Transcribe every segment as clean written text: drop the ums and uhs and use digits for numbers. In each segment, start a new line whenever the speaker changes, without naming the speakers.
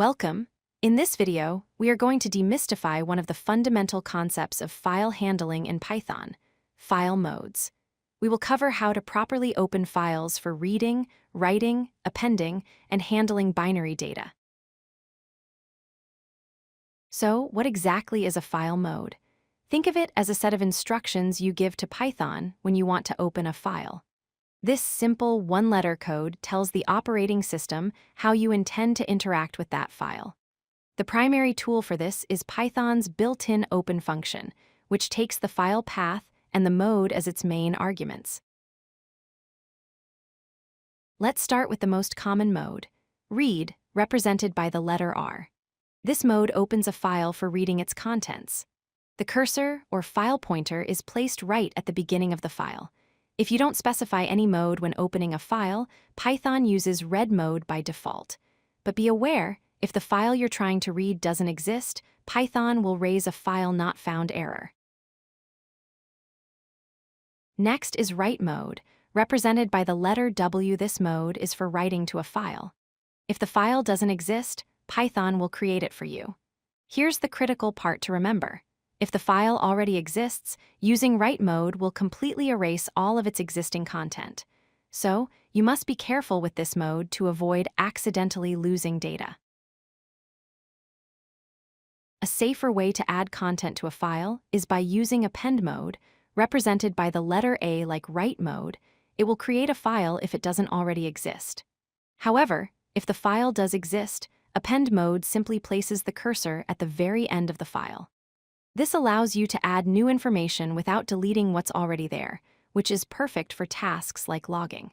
Welcome. In this video, we are going to demystify one of the fundamental concepts of file handling in Python, file modes. We will cover how to properly open files for reading, writing, appending, and handling binary data. So, what exactly is a file mode? Think of it as a set of instructions you give to Python when you want to open a file. This simple one-letter code tells the operating system how you intend to interact with that file. The primary tool for this is Python's built-in open function, which takes the file path and the mode as its main arguments. Let's start with the most common mode, read, represented by the letter R. This mode opens a file for reading its contents. The cursor, or file pointer, is placed right at the beginning of the file. If you don't specify any mode when opening a file, Python uses read mode by default. But be aware, if the file you're trying to read doesn't exist, Python will raise a file not found error. Next is write mode, represented by the letter W. This mode is for writing to a file. If the file doesn't exist, Python will create it for you. Here's the critical part to remember. If the file already exists, using write mode will completely erase all of its existing content. So, you must be careful with this mode to avoid accidentally losing data. A safer way to add content to a file is by using append mode, represented by the letter A like write mode. It will create a file if it doesn't already exist. However, if the file does exist, append mode simply places the cursor at the very end of the file. This allows you to add new information without deleting what's already there, which is perfect for tasks like logging.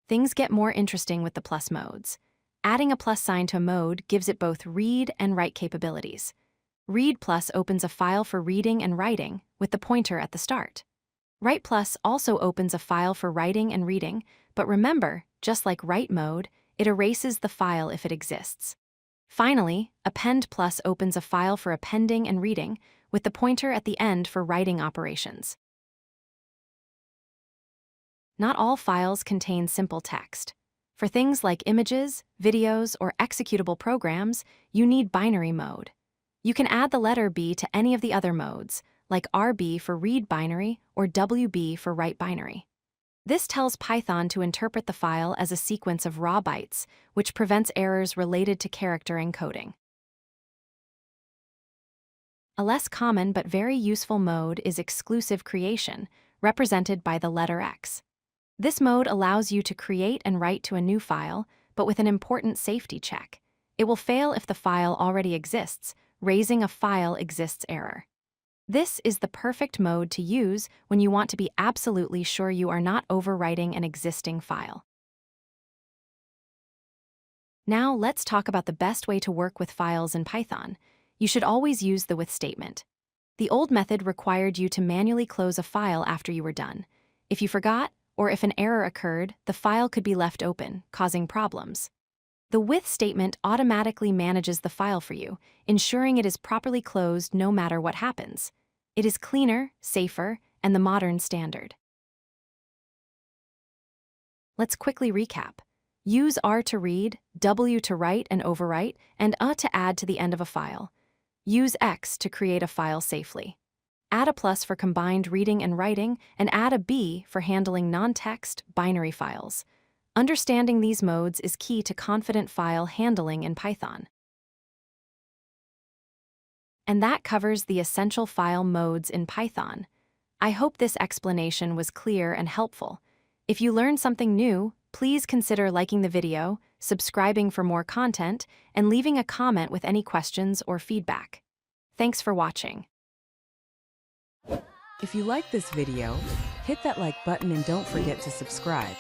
Things get more interesting with the plus modes. Adding a plus sign to a mode gives it both read and write capabilities. Read plus opens a file for reading and writing, with the pointer at the start. Write plus also opens a file for writing and reading, but remember, just like write mode, it erases the file if it exists. Finally, append plus opens a file for appending and reading, with the pointer at the end for writing operations. Not all files contain simple text. For things like images, videos, or executable programs, you need binary mode. You can add the letter B to any of the other modes, like RB for read binary or WB for write binary. This tells Python to interpret the file as a sequence of raw bytes, which prevents errors related to character encoding. A less common but very useful mode is exclusive creation, represented by the letter X. This mode allows you to create and write to a new file, but with an important safety check. It will fail if the file already exists, raising a file exists error. This is the perfect mode to use when you want to be absolutely sure you are not overwriting an existing file. Now let's talk about the best way to work with files in Python. You should always use the with statement. The old method required you to manually close a file after you were done. If you forgot, or if an error occurred, the file could be left open, causing problems. The with statement automatically manages the file for you, ensuring it is properly closed no matter what happens. It is cleaner, safer, and the modern standard. Let's quickly recap. Use R to read, W to write and overwrite, and A to add to the end of a file. Use X to create a file safely. Add a plus for combined reading and writing, and add a B for handling non-text, binary files. Understanding these modes is key to confident file handling in Python. And that covers the essential file modes in Python. I hope this explanation was clear and helpful. If you learned something new, please consider liking the video, subscribing for more content, and leaving a comment with any questions or feedback. Thanks for watching.
If you like this video, hit that like button and don't forget to subscribe.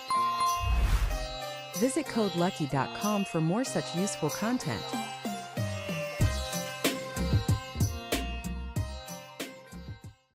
Visit codelucky.com for more such useful content.